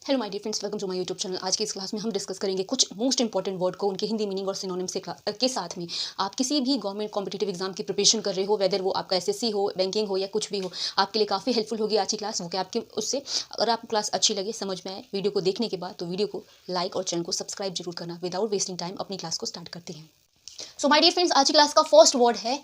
Hello my dear friends, welcome to my YouTube channel. आज की इस क्लास में हम डिस्कस करेंगे कुछ मोस्ट इंपॉर्टेंट वर्ड को उनके हिंदी मीनिंग और सिनोनिम्स के साथ में। आप किसी भी गवर्नमेंट कॉम्पिटिटिव एग्जाम की प्रिपरेशन कर रहे हो, वेदर वो आपका एसएससी हो, बैंकिंग हो या कुछ भी हो, आपके लिए काफ़ी हेल्पफुल होगी आज की क्लास। वो कि आपके उससे अगर आपको क्लास अच्छी लगे, समझ में आए वीडियो को देखने के बाद, तो वीडियो को लाइक और चैनल को सब्सक्राइब जरूर करना। विदाउट वेस्टिंग टाइम अपनी क्लास को स्टार्ट करते हैं। सो माय डियर फ्रेंड्स, आज की क्लास का फर्स्ट वर्ड है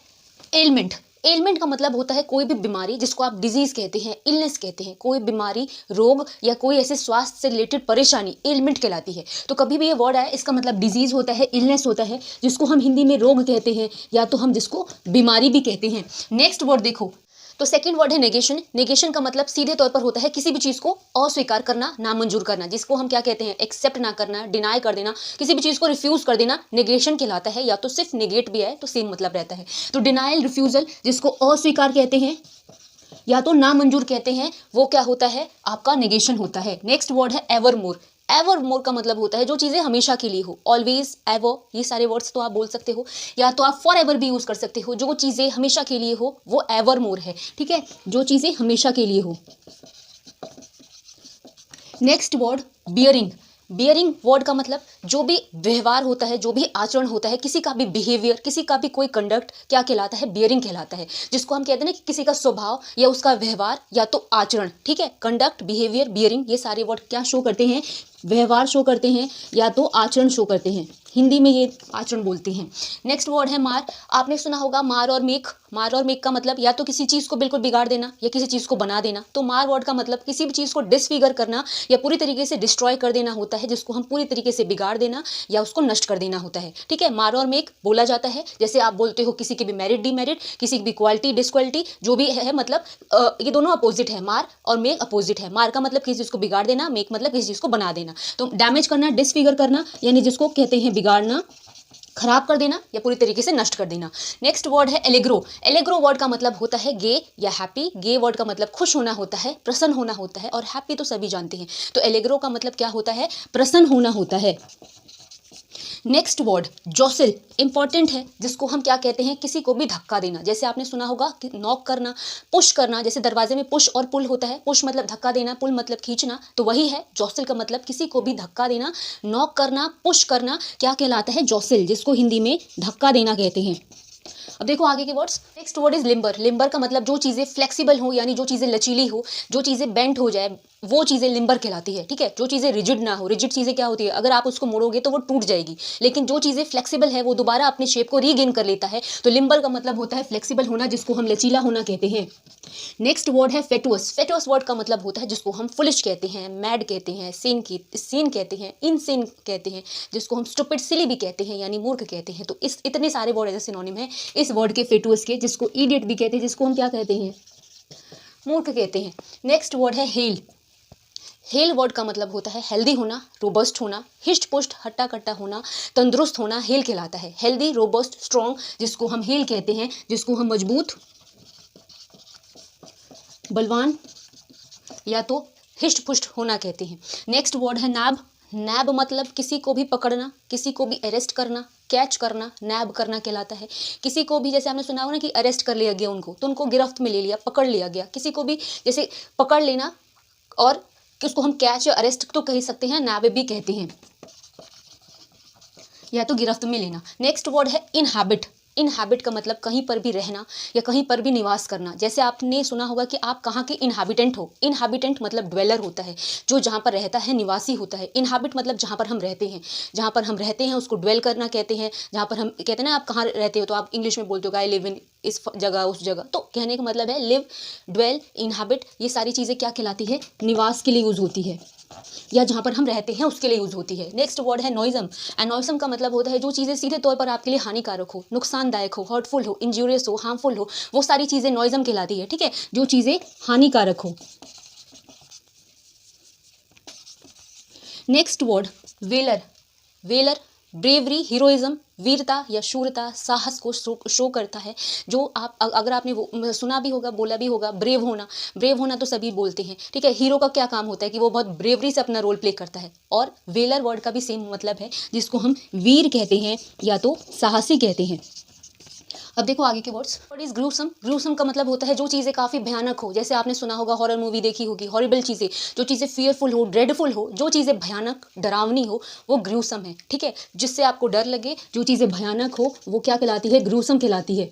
एलिमेंट। एलिमेंट का मतलब होता है कोई भी बीमारी, जिसको आप डिजीज कहते हैं, इलनेस कहते हैं। कोई बीमारी, रोग या कोई ऐसे स्वास्थ्य से रिलेटेड परेशानी एलिमेंट कहलाती है। तो कभी भी ये वर्ड आए, इसका मतलब डिजीज होता है, इलनेस होता है, जिसको हम हिंदी में रोग कहते हैं या तो हम जिसको बीमारी भी कहते हैं। नेक्स्ट वर्ड देखो, तो सेकंड वर्ड है नेगेशन। नेगेशन का मतलब सीधे तौर पर होता है किसी भी चीज़ को अस्वीकार करना, नामंजूर करना, जिसको हम क्या कहते हैं, एक्सेप्ट ना करना, डिनाई कर देना, किसी भी चीज़ को रिफ्यूज कर देना, नेगेशन कहलाता है। या तो सिर्फ नेगेट भी है तो सेम मतलब रहता है। तो डिनाइल, रिफ्यूजल, जिसको अस्वीकार कहते हैं या तो नामंजूर कहते हैं, वो क्या होता है, आपका नेगेशन होता है। नेक्स्ट वर्ड है एवरमोर। एवरमोर का मतलब होता है जो चीज़ें हमेशा के लिए हो, ऑलवेज, एवर, ये सारे वर्ड्स तो आप बोल सकते हो, या तो आप फॉर एवर भी यूज़ कर सकते हो। जो चीज़ें हमेशा के लिए हो वो एवरमोर है, ठीक है, जो चीज़ें हमेशा के लिए हो। Next word bearing. Bearing word का मतलब जो भी व्यवहार होता है, जो भी आचरण होता है, किसी का भी बिहेवियर, किसी का भी कोई कंडक्ट क्या कहलाता है, बियरिंग कहलाता है। जिसको हम कहते हैं ना कि किसी का स्वभाव या उसका व्यवहार या तो आचरण, ठीक है, कंडक्ट, बिहेवियर, बियरिंग, ये सारे वर्ड क्या शो करते हैं, व्यवहार शो करते हैं या तो आचरण शो करते हैं। हिंदी में ये आचरण बोलते हैं। नेक्स्ट वर्ड है मार। आपने सुना होगा मार और मेक। मार और मेक का मतलब या तो किसी चीज़ को बिल्कुल बिगाड़ देना या किसी चीज़ को बना देना। तो मार वर्ड का मतलब किसी भी चीज़ को डिसफिगर करना या पूरी तरीके से डिस्ट्रॉय कर देना होता है, जिसको हम पूरी तरीके से बिगाड़ देना या उसको नष्ट कर देना होता है, ठीक है। मार और मेक बोला जाता है, जैसे आप बोलते हो किसी की भी मेरिट, डीमेरिट, किसी की भी क्वालिटी, डिसक्वालिटी, जो भी है, मतलब ये दोनों अपोजिट है। मार और मेक अपोजिट है। मार का मतलब किसी चीज़ को बिगाड़ देना, मेक मतलब किसी चीज़ को बना देना। तो डैमेज करना, डिसफिगर करना, यानी जिसको कहते हैं बिगाड़ना, खराब कर देना या पूरी तरीके से नष्ट कर देना। नेक्स्ट वर्ड है एलेग्रो। एलेग्रो वर्ड का मतलब होता है गे या हैप्पी। गे वर्ड का मतलब खुश होना होता है, प्रसन्न होना होता है, और हैप्पी तो सभी जानते हैं। तो एलेग्रो का मतलब क्या होता है, प्रसन्न होना होता है। नेक्स्ट वर्ड जोसिल, इंपॉर्टेंट है, जिसको हम क्या कहते हैं, किसी को भी धक्का देना। जैसे आपने सुना होगा कि नॉक करना, पुश करना, जैसे दरवाजे में पुश और पुल होता है। पुश मतलब धक्का देना, पुल मतलब खींचना, तो वही है जोसिल का मतलब किसी को भी धक्का देना, नॉक करना, पुश करना, क्या कहलाता है, जोसिल, जिसको हिंदी में धक्का देना कहते हैं। अब देखो आगे के words. Next word is limber. Limber का मतलब जो चीज़ें फ्लेक्सिबल हो, यानी जो चीज़ें लचीली हो, जो चीज़ें बेंट हो जाए, वो चीज़ें लिम्बर कहलाती है, ठीक है। जो चीज़ें रिजिड ना हो, रिजिड चीज़ें क्या होती है, अगर आप उसको मोड़ोगे तो वो टूट जाएगी, लेकिन जो चीज़ें फ्लेक्सिबल है वो दोबारा अपने शेप को रीगेन कर लेता है। तो लिम्बर का मतलब होता है फ्लेक्सिबल होना, जिसको हम लचीला होना कहते हैं। नेक्स्ट वर्ड है फेटुअस। फेटुअस वर्ड का मतलब होता है जिसको हम फुलिश कहते हैं, मैड कहते हैं, सीन कहते हैं, इनसेन कहते हैं, जिसको हम स्टूपिड, सिली भी कहते हैं, यानी मूर्ख कहते हैं। तो इस इतने सारे वर्ड ऐसे सिनोनिम है इस वर्ड के फेटुअस के, जिसको इडियट भी कहते हैं, जिसको हम क्या कहते हैं, मूर्ख कहते हैं। नेक्स्ट वर्ड है हेल। हेल वर्ड का मतलब होता है हेल्दी होना, रोबस्ट होना, हिस्ट पुस्ट, हट्टा कट्टा होना, तंदुरुस्त होना, हेल कहलाता है। हेल्दी, रोबस्ट, स्ट्रॉन्ग, जिसको हम हेल कहते हैं, जिसको हम मजबूत, बलवान या तो हिस्ट पुष्ट होना कहते हैं। नेक्स्ट वर्ड है नैब। नैब मतलब किसी को भी पकड़ना, किसी को भी अरेस्ट करना, कैच करना, नैब करना कहलाता है। किसी को भी, जैसे आपने सुना होगा ना कि अरेस्ट कर लिया गया उनको, तो उनको गिरफ्त में ले लिया, पकड़ लिया गया। किसी को भी जैसे पकड़ लेना, और उसको हम कैच या अरेस्ट तो कह सकते हैं, नैब भी कहते हैं, या तो गिरफ्त में लेना। नेक्स्ट वर्ड है इनहैबिट। इनहैबिट का मतलब कहीं पर भी रहना या कहीं पर भी निवास करना। जैसे आपने सुना होगा कि आप कहाँ के इनहैबिटेंट हो। इनहैबिटेंट मतलब ड्वेलर होता है, जो जहाँ पर रहता है, निवासी होता है। इनहैबिट मतलब जहाँ पर हम रहते हैं, जहाँ पर हम रहते हैं उसको ड्वेल करना कहते हैं। जहाँ पर हम कहते हैं ना, आप कहाँ रहते हो, तो आप इंग्लिश में बोलते हो आई लिव इन इस जगह, उस जगह। तो कहने का मतलब है लिव, ड्वेल, इनहैबिट, ये सारी चीज़ें क्या कहलाती है, निवास के लिए यूज़ होती है, या जहाँ पर हम रहते हैं उसके लिए यूज़ होती है। नेक्स्ट वर्ड है नॉइज़म। एनॉइज़म का मतलब होता है जो चीज़ें सीधे तौर पर आपके लिए हानिकारक हो, नुकसानदायक हो, हर्टफुल हो, इंजूरियस हो, हार्मफुल हो, वो सारी चीज़ें नॉइज़म कहलाती है, ठीक है, जो चीज़ें हानिकारक हो। Next word valour. Valour bravery, heroism, वीरता या शूरता, साहस को शो करता है। जो आप अगर आपने वो सुना भी होगा, बोला भी होगा, ब्रेव होना। ब्रेव होना तो सभी बोलते हैं, ठीक है। हीरो का क्या काम होता है कि वो बहुत ब्रेवरी से अपना रोल प्ले करता है। और वेलर वर्ड का भी सेम मतलब है, जिसको हम वीर कहते हैं या तो साहसी कहते हैं। अब देखो आगे के words. What is gruesome? Gruesome का मतलब होता है जो चीज़ें काफ़ी भयानक हो, जैसे आपने सुना होगा, हॉरर मूवी देखी होगी, हॉरिबल चीज़ें, जो चीज़ें फियरफुल हो, ड्रेडफुल हो, जो चीज़ें भयानक डरावनी हो, वो ग्रूसम है। ठीक है, जिससे आपको डर लगे, जो चीज़ें भयानक हो, वो क्या कहलाती है? ग्रूसम कहलाती है।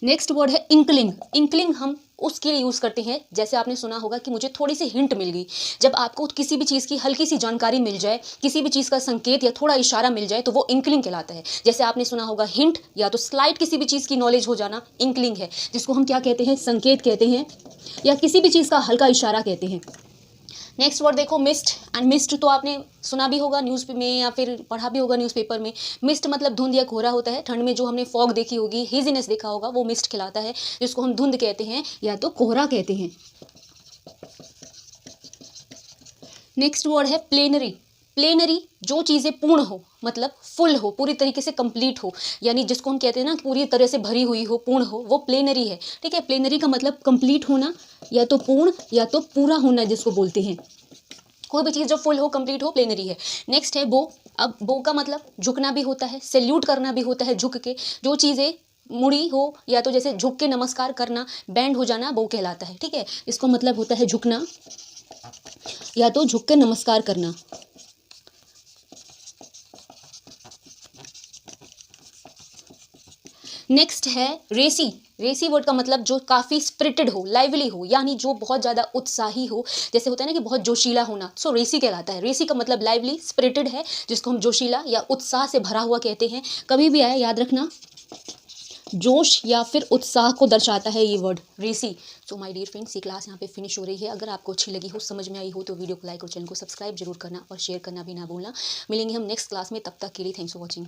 नेक्स्ट वर्ड है इंकलिंग। इंकलिंग हम उसके लिए यूज़ करते हैं, जैसे आपने सुना होगा कि मुझे थोड़ी सी हिंट मिल गई। जब आपको किसी भी चीज़ की हल्की सी जानकारी मिल जाए, किसी भी चीज़ का संकेत या थोड़ा इशारा मिल जाए, तो वो इंकलिंग कहलाता है। जैसे आपने सुना होगा हिंट या तो स्लाइट किसी भी चीज़ की नॉलेज हो जाना, इंकलिंग है, जिसको हम क्या कहते हैं? संकेत कहते हैं, या किसी भी चीज़ का हल्का इशारा कहते हैं। नेक्स्ट वर्ड देखो मिस्ट। एंड मिस्ट तो आपने सुना भी होगा न्यूज़ में या फिर पढ़ा भी होगा न्यूज़पेपर में। मिस्ट मतलब धुंध या कोहरा होता है। ठंड में जो हमने फॉग देखी होगी, हेजीनेस देखा होगा, वो मिस्ट कहलाता है, जिसको हम धुंध कहते हैं या तो कोहरा कहते हैं। नेक्स्ट वर्ड है प्लेनरी। प्लेनरी जो चीज़ें पूर्ण हो, मतलब फुल हो, पूरी तरीके से कंप्लीट हो, यानी जिसको हम कहते हैं ना पूरी तरह से भरी हुई हो, पूर्ण हो, वो प्लेनरी है। ठीक है, प्लेनरी का मतलब कंप्लीट होना, या तो पूर्ण या तो पूरा होना, जिसको बोलते हैं। कोई भी चीज़ जो फुल हो, कंप्लीट हो, प्लेनरी है। नेक्स्ट है बो। अब बो का मतलब झुकना भी होता है, सैल्यूट करना भी होता है, झुक के। जो चीज़ें मुड़ी हो या तो जैसे झुक के नमस्कार करना, बैंड हो जाना, बो कहलाता है। ठीक है, इसको मतलब होता है झुकना या तो झुक के नमस्कार करना। नेक्स्ट है रेसी। रेसी वर्ड का मतलब जो काफ़ी स्पिरिटेड हो, लाइवली हो, यानी जो बहुत ज़्यादा उत्साही हो, जैसे होता है ना कि बहुत जोशीला होना, सो रेसी कहलाता है। रेसी का मतलब लाइवली, स्पिरिटेड है, जिसको हम जोशीला या उत्साह से भरा हुआ कहते हैं। कभी भी आए याद रखना, जोश या फिर उत्साह को दर्शाता है ये वर्ड रेसी। सो माय डियर फ्रेंड्स, ये क्लास यहाँ पे फिनिश हो रही है। अगर आपको अच्छी लगी हो, समझ में आई हो, तो वीडियो को लाइक और चैनल को सब्सक्राइब जरूर करना और शेयर करना भी ना भूलना। मिलेंगे हम नेक्स्ट क्लास में, तब तक के लिए थैंक्स फॉर वॉचिंग।